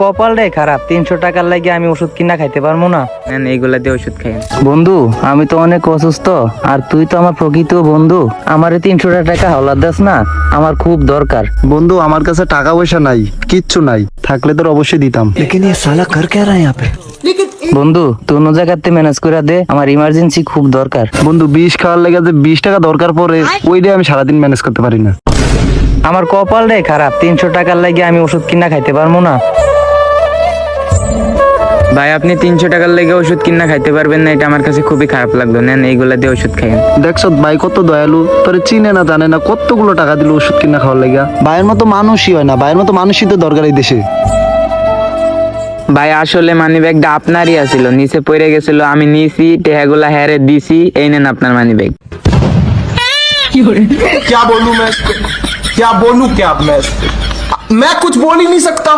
কপালটাই খারাপ, 300 টাকার লাগে আমি ওষুধ কিনা খাইতে পারবো না। এইগুলা দিয়ে ওষুধ খাই। বন্ধু আমি তো অনেক অসুস্থ, আর তুই তো আমার প্রকৃত বন্ধু, আমারে 300 টাকা হাওলাত দাস না, আমার খুব দরকার। বন্ধু আমার কাছে টাকা পয়সা নাই, কিচ্ছু নাই, থাকলে তোর অবশ্যই দিতাম। বন্ধু তুই অন্য জায়গাতে ম্যানেজ করে দে, আমার ইমার্জেন্সি খুব দরকার। বন্ধু 20 খাওয়ার লেগে যে 20 টাকা দরকার পড়ে, ওইটাই আমি সারাদিন ম্যানেজ করতে পারি না। আমার কপালটাই খারাপ, 300 টাকার লাগে আমি ওষুধ কিনা খাইতে পারবো না। ভাই আপনি 300 টাকার লেগে ওষুধ কিনা খাইতে পারবেন না, এটা আমার কাছে খুবই খারাপ লাগলো। নেন এইগুলা দিয়ে ওষুধ খাইন। দেখছ ভাই কত দয়ালু, তোরে চিনে না জানে না কতগুলো টাকা দিল ওষুধ কিনা খাওয়ার লেগা। ভাইয়ের মতো মানুষই হয় না, ভাইয়ের মতো মানুষই তো দরকার এই দেশে। ভাই আসলে মানি ব্যাগটা আপনারই আছিল, নিচে পড়ে গেছিল, আমি নিছি টেহাগুলা হেরে দিছি, এই নেন আপনার মানি ব্যাগ। क्या बोलूं मैं इसको? क्या बोलूं क्या मैं इसको? मैं कुछ बोल ही नहीं सकता।